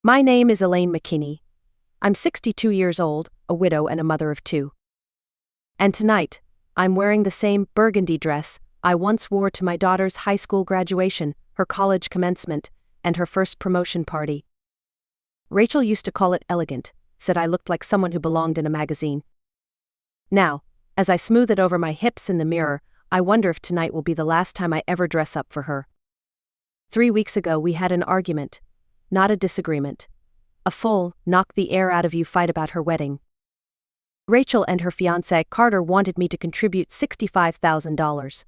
My name is Elaine McKinney. I'm 62 years old, a widow and a mother of two. And tonight, I'm wearing the same burgundy dress I once wore to my daughter's high school graduation, her college commencement, and her first promotion party. Rachel used to call it elegant, said I looked like someone who belonged in a magazine. Now, as I smooth it over my hips in the mirror, I wonder if tonight will be the last time I ever dress up for her. 3 weeks ago we had an argument, not a disagreement. A full, knock the air out of you fight about her wedding. Rachel and her fiancé Carter wanted me to contribute $65,000.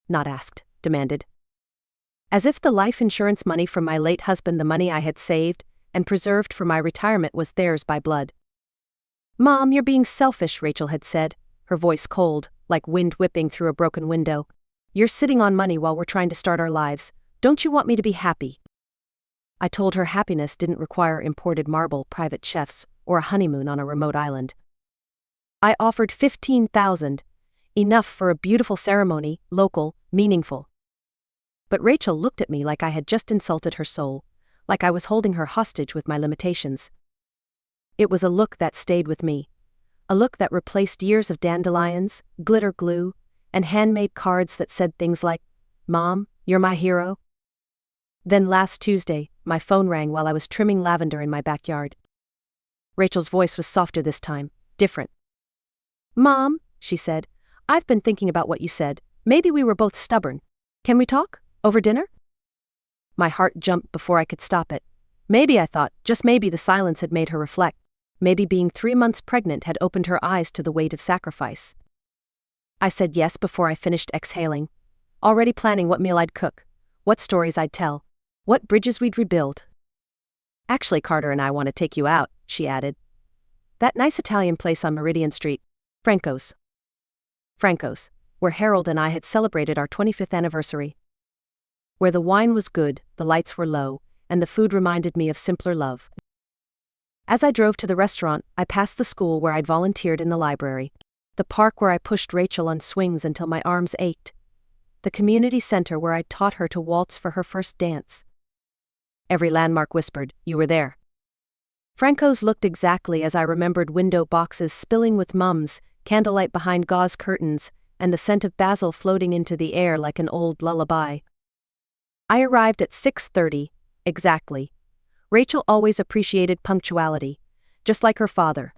Not asked, demanded. As if the life insurance money from my late husband, the money I had saved and preserved for my retirement, was theirs by blood. "Mom, you're being selfish," Rachel had said, her voice cold, like wind whipping through a broken window. "You're sitting on money while we're trying to start our lives. Don't you want me to be happy?" I told her happiness didn't require imported marble, private chefs, or a honeymoon on a remote island. I offered $15,000, enough for a beautiful ceremony, local, meaningful. But Rachel looked at me like I had just insulted her soul, like I was holding her hostage with my limitations. It was a look that stayed with me, a look that replaced years of dandelions, glitter glue, and handmade cards that said things like, "Mom, you're my hero." Then last Tuesday, my phone rang while I was trimming lavender in my backyard. Rachel's voice was softer this time, different. "Mom," she said, "I've been thinking about what you said. Maybe we were both stubborn. Can we talk? Over dinner?" My heart jumped before I could stop it. Maybe, I thought, just maybe the silence had made her reflect. Maybe being 3 months pregnant had opened her eyes to the weight of sacrifice. I said yes before I finished exhaling, already planning what meal I'd cook, what stories I'd tell, what bridges we'd rebuild. "Actually, Carter and I want to take you out," she added. "That nice Italian place on Meridian Street, Franco's." Franco's, where Harold and I had celebrated our 25th anniversary. Where the wine was good, the lights were low, and the food reminded me of simpler love. As I drove to the restaurant, I passed the school where I'd volunteered in the library, the park where I pushed Rachel on swings until my arms ached, the community center where I'd taught her to waltz for her first dance. Every landmark whispered, "You were there." Franco's looked exactly as I remembered, window boxes spilling with mums, candlelight behind gauze curtains, and the scent of basil floating into the air like an old lullaby. I arrived at 6:30, exactly. Rachel always appreciated punctuality, just like her father.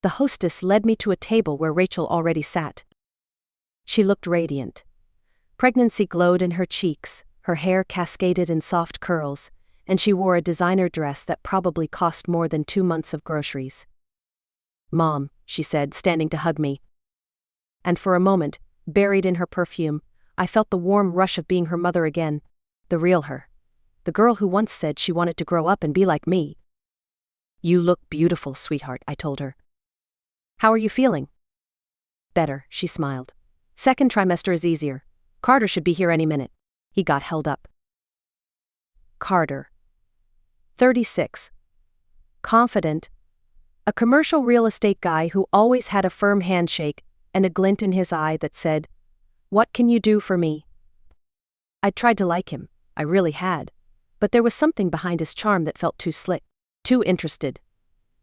The hostess led me to a table where Rachel already sat. She looked radiant. Pregnancy glowed in her cheeks, her hair cascaded in soft curls, and she wore a designer dress that probably cost more than 2 months of groceries. "Mom," she said, standing to hug me. And for a moment, buried in her perfume, I felt the warm rush of being her mother again, the real her, the girl who once said she wanted to grow up and be like me. "You look beautiful, sweetheart," I told her. "How are you feeling?" "Better," she smiled. "Second trimester is easier. Carter should be here any minute." He got held up. Carter. 36. Confident. A commercial real estate guy who always had a firm handshake and a glint in his eye that said, "What can you do for me?" I'd tried to like him, I really had, but there was something behind his charm that felt too slick, too interested.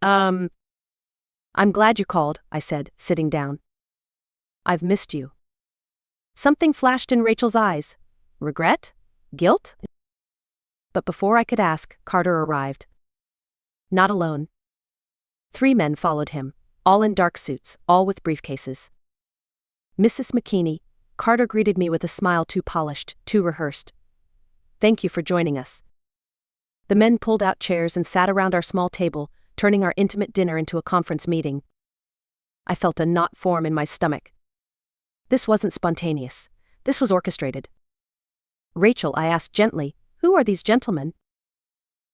I'm glad you called," I said, sitting down. "I've missed you." Something flashed in Rachel's eyes. Regret? Guilt? But before I could ask, Carter arrived. Not alone. 3 men followed him, all in dark suits, all with briefcases. "Mrs. McKinney," Carter greeted me with a smile too polished, too rehearsed. "Thank you for joining us." The men pulled out chairs and sat around our small table, turning our intimate dinner into a conference meeting. I felt a knot form in my stomach. This wasn't spontaneous. This was orchestrated. "Rachel," I asked gently, "who are these gentlemen?"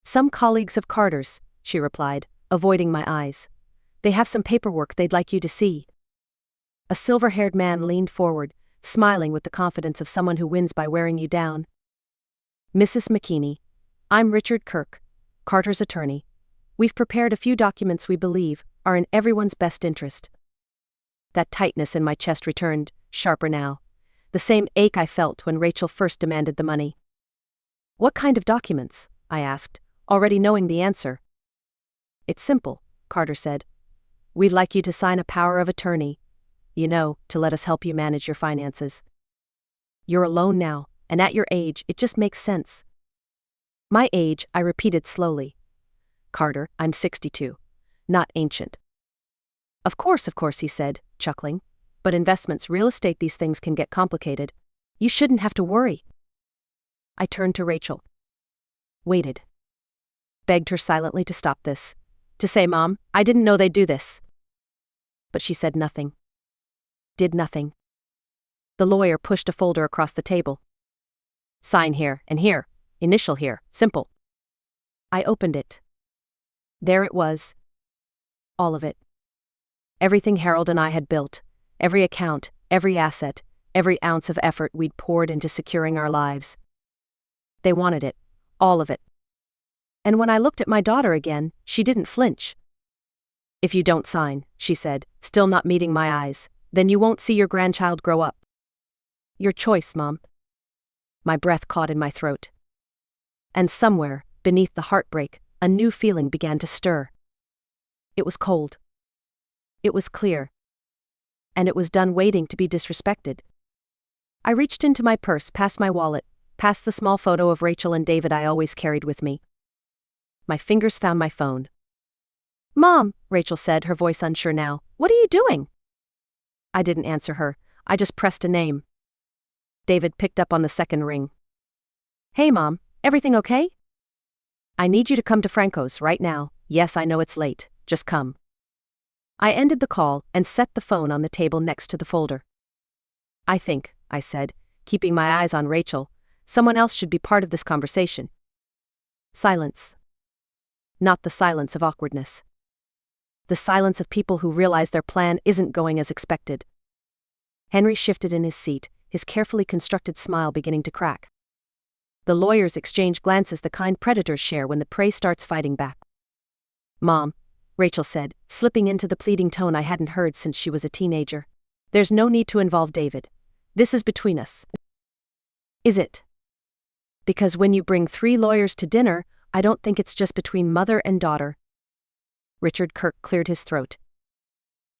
"Some colleagues of Carter's," she replied, avoiding my eyes. "They have some paperwork they'd like you to see." A silver-haired man leaned forward, smiling with the confidence of someone who wins by wearing you down. "Mrs. McKinney, I'm Richard Kirk, Carter's attorney. We've prepared a few documents we believe are in everyone's best interest." That tightness in my chest returned, sharper now. The same ache I felt when Rachel first demanded the money. "What kind of documents?" I asked, already knowing the answer. It's simple, Carter said. We'd like you to sign a power of attorney, to let us help you manage your finances. You're alone now, and at your age, it just makes sense. My age, I repeated slowly. Carter, I'm 62. Not ancient. Of course, he said, chuckling. But investments, real estate, these things can get complicated. You shouldn't have to worry. I turned to Rachel. Waited. Begged her silently to stop this. To say, Mom, I didn't know they'd do this. But she said nothing. Did nothing. The lawyer pushed a folder across the table. Sign here and here. Initial here. Simple. I opened it. There it was. All of it. Everything Harold and I had built. Every account, every asset, every ounce of effort we'd poured into securing our lives. They wanted it. All of it. And when I looked at my daughter again, she didn't flinch. If you don't sign, she said, still not meeting my eyes, then you won't see your grandchild grow up. Your choice, Mom. My breath caught in my throat. And somewhere, beneath the heartbreak, a new feeling began to stir. It was cold. It was clear. And it was done waiting to be disrespected. I reached into my purse, past my wallet, past the small photo of Rachel and David I always carried with me. My fingers found my phone. Mom, Rachel said, her voice unsure now, what are you doing? I didn't answer her. I just pressed a name. David picked up on the second ring. Hey, Mom, everything okay? I need you to come to Franco's right now. Yes, I know it's late. Just come. I ended the call and set the phone on the table next to the folder. I think, I said, keeping my eyes on Rachel, someone else should be part of this conversation. Silence. Not the silence of awkwardness. The silence of people who realize their plan isn't going as expected. Henry shifted in his seat, his carefully constructed smile beginning to crack. The lawyers exchanged glances the kind predators share when the prey starts fighting back. Mom, Rachel said, slipping into the pleading tone I hadn't heard since she was a teenager. There's no need to involve David. This is between us. Is it? Because when you bring 3 lawyers to dinner, I don't think it's just between mother and daughter. Richard Kirk cleared his throat.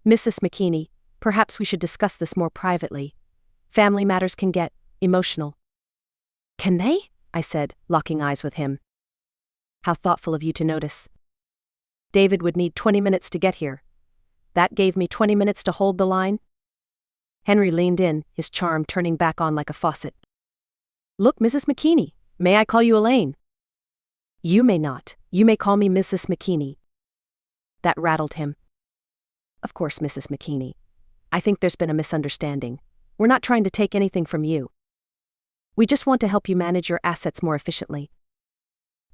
Mrs. McKinney, perhaps we should discuss this more privately. Family matters can get emotional. Can they? I said, locking eyes with him. How thoughtful of you to notice. David would need 20 minutes to get here. That gave me 20 minutes to hold the line. Henry leaned in, his charm turning back on like a faucet. Look, Mrs. McKinney, may I call you Elaine? You may not. You may call me Mrs. McKinney. That rattled him. Of course, Mrs. McKinney. I think there's been a misunderstanding. We're not trying to take anything from you. We just want to help you manage your assets more efficiently.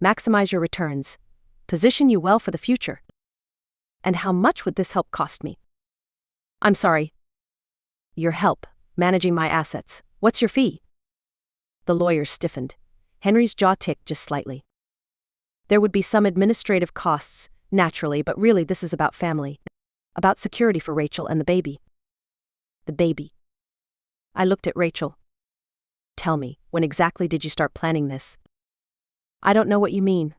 Maximize your returns. Position you well for the future. And how much would this help cost me? I'm sorry. Your help, managing my assets. What's your fee? The lawyer stiffened. Henry's jaw ticked just slightly. There would be some administrative costs, naturally, but really this is about family. About security for Rachel and the baby. The baby. I looked at Rachel. Tell me, when exactly did you start planning this? I don't know what you mean.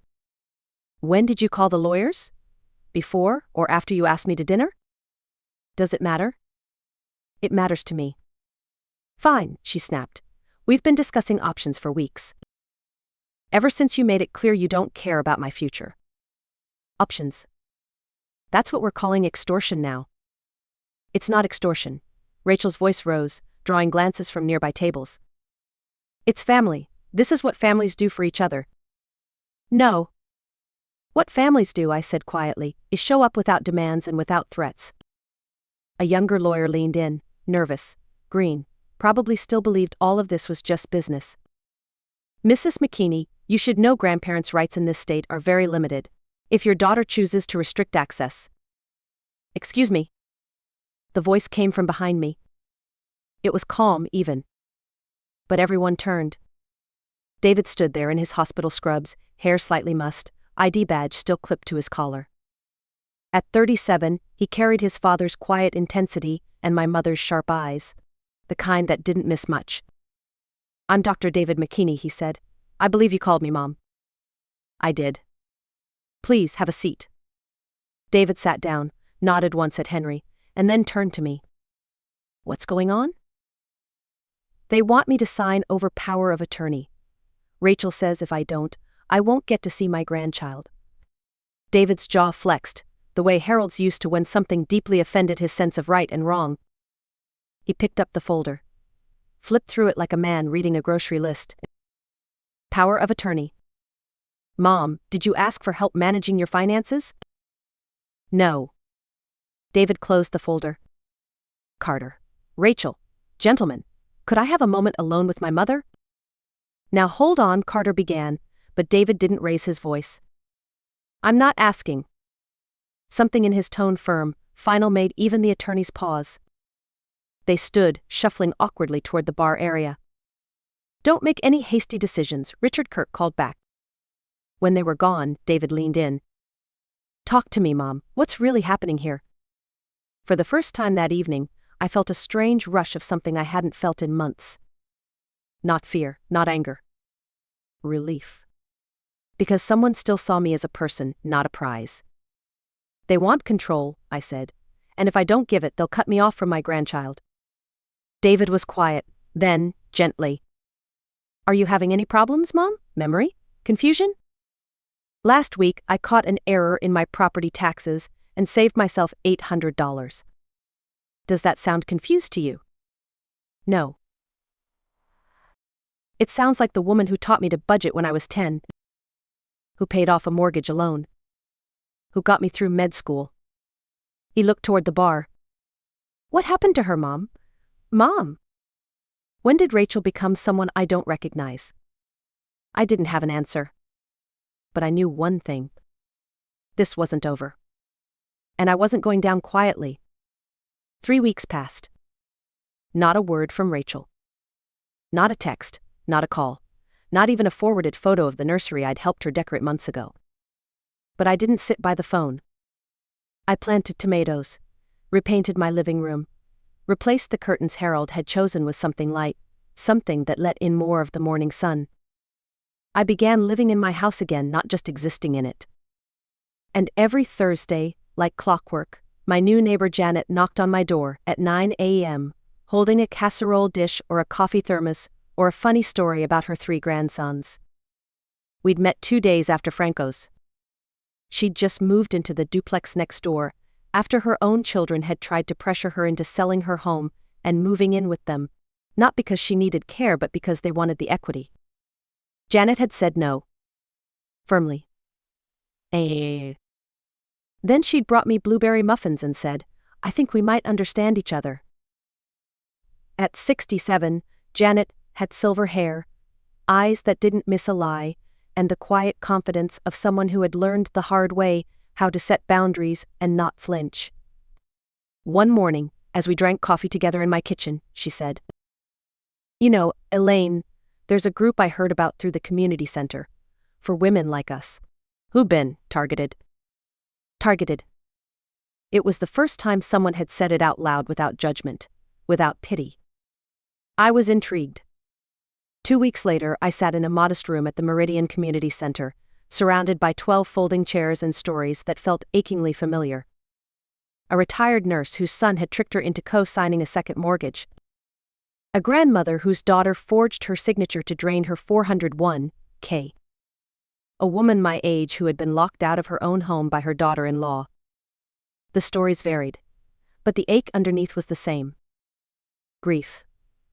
When did you call the lawyers? Before or after you asked me to dinner? Does it matter? It matters to me. Fine, she snapped. We've been discussing options for weeks. Ever since you made it clear you don't care about my future. Options. That's what we're calling extortion now. It's not extortion. Rachel's voice rose, drawing glances from nearby tables. It's family. This is what families do for each other. No. What families do, I said quietly, is show up without demands and without threats. A younger lawyer leaned in, nervous, green, probably still believed all of this was just business. Mrs. McKinney, you should know grandparents' rights in this state are very limited. If your daughter chooses to restrict access. Excuse me. The voice came from behind me. It was calm, even. But everyone turned. David stood there in his hospital scrubs, hair slightly mussed, ID badge still clipped to his collar. At 37, he carried his father's quiet intensity and my mother's sharp eyes, the kind that didn't miss much. I'm Dr. David McKinney, he said. I believe you called me, Mom. I did. Please have a seat. David sat down, nodded once at Henry, and then turned to me. What's going on? They want me to sign over power of attorney. Rachel says if I don't, I won't get to see my grandchild. David's jaw flexed, the way Harold's used to when something deeply offended his sense of right and wrong. He picked up the folder, flipped through it like a man reading a grocery list. Power of attorney. Mom, did you ask for help managing your finances? No. David closed the folder. Carter. Rachel. Gentlemen, could I have a moment alone with my mother? Now hold on, Carter began, but David didn't raise his voice. I'm not asking. Something in his tone firm, final made even the attorneys pause. They stood, shuffling awkwardly toward the bar area. Don't make any hasty decisions, Richard Kirk called back. When they were gone, David leaned in. Talk to me, Mom. What's really happening here? For the first time that evening, I felt a strange rush of something I hadn't felt in months. Not fear, not anger. Relief. Because someone still saw me as a person, not a prize. They want control, I said, and if I don't give it, they'll cut me off from my grandchild. David was quiet, then, gently. Are you having any problems, Mom? Memory? Confusion? Last week, I caught an error in my property taxes and saved myself $800. Does that sound confused to you? No. It sounds like the woman who taught me to budget when I was 10, who paid off a mortgage alone, who got me through med school. He looked toward the bar. What happened to her, Mom? Mom! When did Rachel become someone I don't recognize? I didn't have an answer. But I knew one thing. This wasn't over. And I wasn't going down quietly. 3 weeks passed. Not a word from Rachel. Not a text, not a call, not even a forwarded photo of the nursery I'd helped her decorate months ago. But I didn't sit by the phone. I planted tomatoes, repainted my living room, replaced the curtains Harold had chosen with something light, something that let in more of the morning sun. I began living in my house again, not just existing in it. And every Thursday, like clockwork, my new neighbor Janet knocked on my door at 9 a.m., holding a casserole dish or a coffee thermos or a funny story about her 3 grandsons. We'd met 2 days after Franco's. She'd just moved into the duplex next door, after her own children had tried to pressure her into selling her home and moving in with them, not because she needed care but because they wanted the equity. Janet had said no. Firmly. Then she'd brought me blueberry muffins and said, I think we might understand each other. At 67, Janet had silver hair, eyes that didn't miss a lie, and the quiet confidence of someone who had learned the hard way how to set boundaries and not flinch. One morning, as we drank coffee together in my kitchen, she said, You know, Elaine, there's a group I heard about through the community center, for women like us, who've been targeted. Targeted. It was the first time someone had said it out loud without judgment, without pity. I was intrigued. 2 weeks later, I sat in a modest room at the Meridian Community Center, surrounded by 12 folding chairs and stories that felt achingly familiar. A retired nurse whose son had tricked her into co-signing a second mortgage. A grandmother whose daughter forged her signature to drain her 401k. A woman my age who had been locked out of her own home by her daughter-in-law. The stories varied, but the ache underneath was the same. Grief.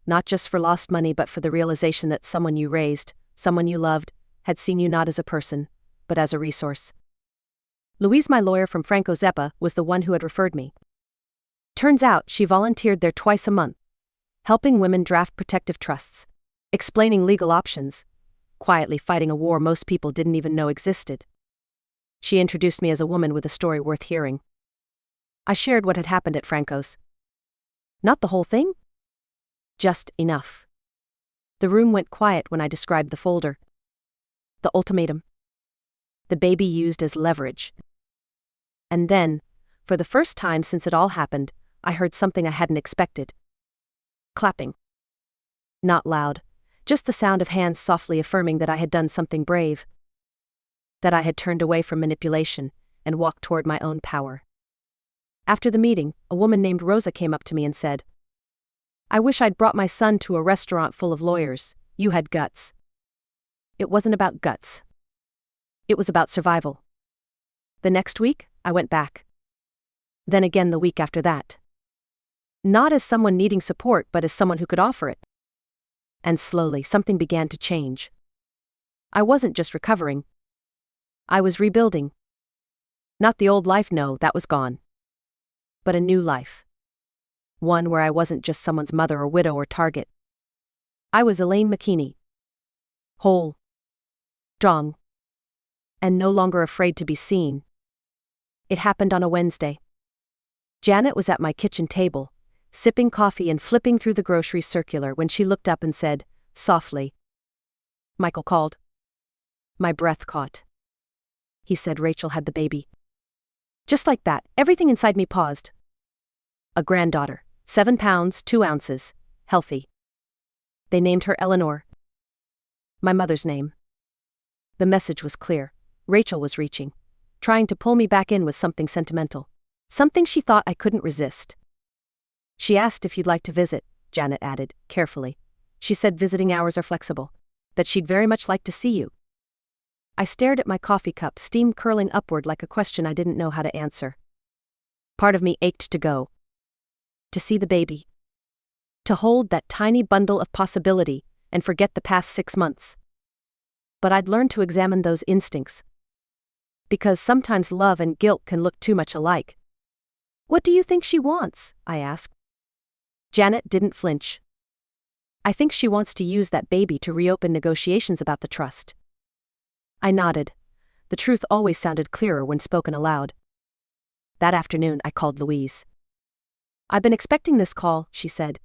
Not just for lost money but for the realization that someone you raised, someone you loved, had seen you not as a person, but as a resource. Louise, my lawyer from Franco Zeppa, was the one who had referred me. Turns out she volunteered there twice a month, helping women draft protective trusts, explaining legal options, quietly fighting a war most people didn't even know existed. She introduced me as a woman with a story worth hearing. I shared what had happened at Franco's. Not the whole thing? Just enough. The room went quiet when I described the folder. The ultimatum. The baby used as leverage. And then, for the first time since it all happened, I heard something I hadn't expected. Clapping. Not loud, just the sound of hands softly affirming that I had done something brave. that I had turned away from manipulation and walked toward my own power. After the meeting, a woman named Rosa came up to me and said, "I wish I'd brought my son to a restaurant full of lawyers. You had guts." It wasn't about guts. It was about survival. The next week, I went back. Then again the week after that. Not as someone needing support, but as someone who could offer it. And slowly, something began to change. I wasn't just recovering. I was rebuilding. Not the old life, no, that was gone. But a new life. One where I wasn't just someone's mother or widow or target. I was Elaine McKinney. Whole. Strong. And no longer afraid to be seen. It happened on a Wednesday. Janet was at my kitchen table, sipping coffee and flipping through the grocery circular when she looked up and said, softly, "Michael called." My breath caught. He said Rachel had the baby. Just like that, everything inside me paused. A granddaughter, 7 pounds, 2 ounces, healthy. They named her Eleanor. My mother's name. The message was clear. Rachel was reaching, trying to pull me back in with something sentimental. Something she thought I couldn't resist. "She asked if you'd like to visit," Janet added, carefully. "She said visiting hours are flexible, that she'd very much like to see you." I stared at my coffee cup, steam curling upward like a question I didn't know how to answer. Part of me ached to go. To see the baby. To hold that tiny bundle of possibility and forget the past 6 months. But I'd learned to examine those instincts. Because sometimes love and guilt can look too much alike. "What do you think she wants?" I asked. Janet didn't flinch. "I think she wants to use that baby to reopen negotiations about the trust." I nodded. The truth always sounded clearer when spoken aloud. That afternoon, I called Louise. "I've been expecting this call," she said.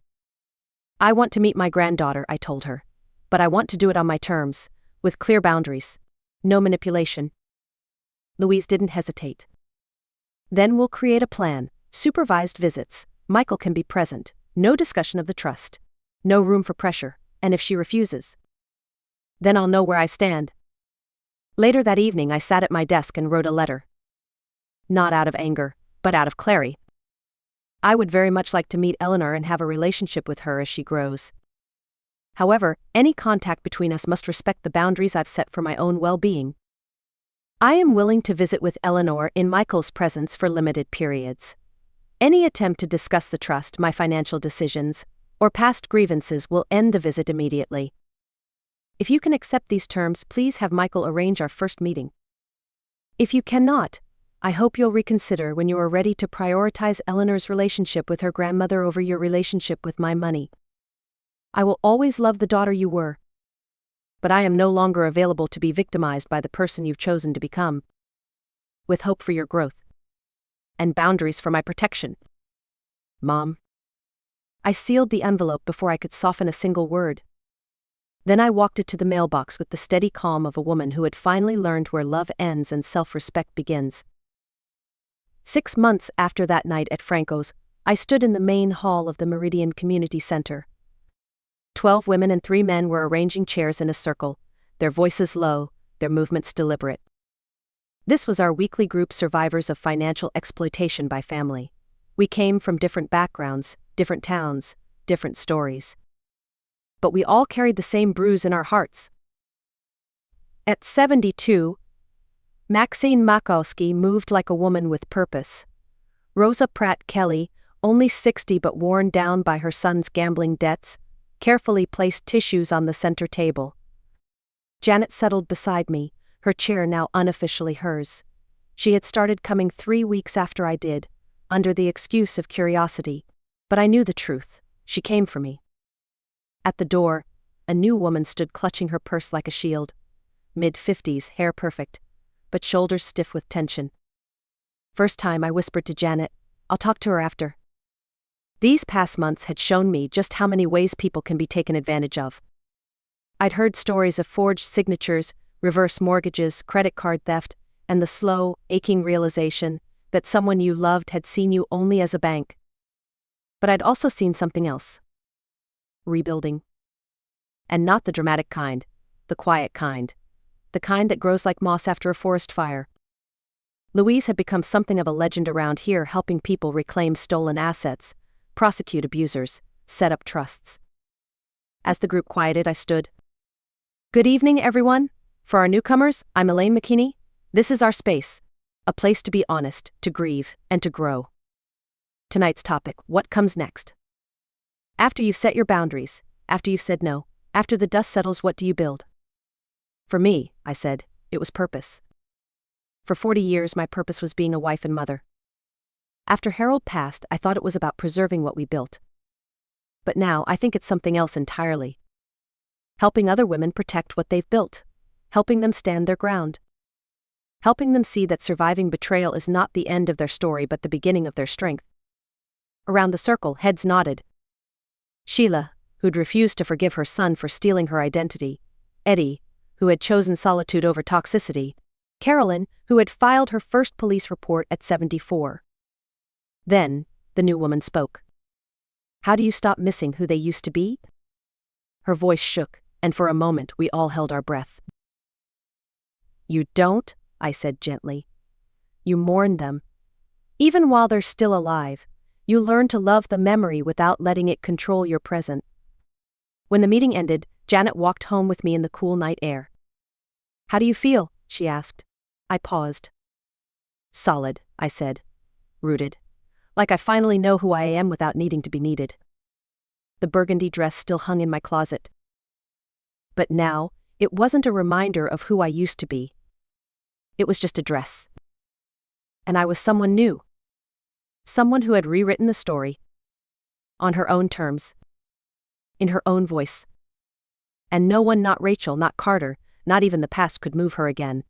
"I want to meet my granddaughter," I told her. "But I want to do it on my terms, with clear boundaries. No manipulation." Louise didn't hesitate. "Then we'll create a plan. Supervised visits. Michael can be present. No discussion of the trust. No room for pressure. And if she refuses, then I'll know where I stand." Later that evening I sat at my desk and wrote a letter. Not out of anger, but out of clarity. I would very much like to meet Eleanor and have a relationship with her as she grows. However, any contact between us must respect the boundaries I've set for my own well-being. I am willing to visit with Eleanor in Michael's presence for limited periods. Any attempt to discuss the trust, my financial decisions, or past grievances will end the visit immediately. If you can accept these terms, please have Michael arrange our first meeting. If you cannot, I hope you'll reconsider when you are ready to prioritize Eleanor's relationship with her grandmother over your relationship with my money. I will always love the daughter you were. But I am no longer available to be victimized by the person you've chosen to become. With hope for your growth. And boundaries for my protection. Mom. I sealed the envelope before I could soften a single word. Then I walked it to the mailbox with the steady calm of a woman who had finally learned where love ends and self-respect begins. 6 months after that night at Franco's, I stood in the main hall of the Meridian Community Center. 12 women and 3 men were arranging chairs in a circle, their voices low, their movements deliberate. This was our weekly group, survivors of financial exploitation by family. We came from different backgrounds, different towns, different stories. But we all carried the same bruise in our hearts. At 72, Maxine Makowski moved like a woman with purpose. Rosa Pratt Kelly, only 60 but worn down by her son's gambling debts, carefully placed tissues on the center table. Janet settled beside me, her chair now unofficially hers. She had started coming 3 weeks after I did, under the excuse of curiosity, but I knew the truth. She came for me. At the door, a new woman stood clutching her purse like a shield. Mid-50s, hair perfect, but shoulders stiff with tension. First time I whispered to Janet, "I'll talk to her after." These past months had shown me just how many ways people can be taken advantage of. I'd heard stories of forged signatures, reverse mortgages, credit card theft, and the slow, aching realization that someone you loved had seen you only as a bank. But I'd also seen something else. Rebuilding. And not the dramatic kind, the quiet kind. the kind that grows like moss after a forest fire. Louise had become something of a legend around here, helping people reclaim stolen assets, prosecute abusers, set up trusts. As the group quieted, I stood. Good evening, everyone. For our newcomers, I'm Elaine McKinney. This is our space, a place to be honest, to grieve, and to grow. Tonight's topic: what comes next? After you've set your boundaries, after you've said no, after the dust settles, what do you build? For me, I said, it was purpose. For 40 years, my purpose was being a wife and mother. After Harold passed, I thought it was about preserving what we built. But now, I think it's something else entirely. Helping other women protect what they've built. Helping them stand their ground. Helping them see that surviving betrayal is not the end of their story but the beginning of their strength. Around the circle, heads nodded. Sheila, who'd refused to forgive her son for stealing her identity. Eddie, who had chosen solitude over toxicity. Carolyn, who had filed her first police report at 74. Then, the new woman spoke. How do you stop missing who they used to be? Her voice shook, and for a moment we all held our breath. You don't, I said gently. You mourn them. Even while they're still alive, you learn to love the memory without letting it control your present. When the meeting ended, Janet walked home with me in the cool night air. How do you feel? She asked. I paused. Solid, I said. Rooted. Like I finally know who I am without needing to be needed. The burgundy dress still hung in my closet. But now, it wasn't a reminder of who I used to be. It was just a dress. And I was someone new. Someone who had rewritten the story. On her own terms. In her own voice. And no one, not Rachel, not Carter, not even the past could move her again.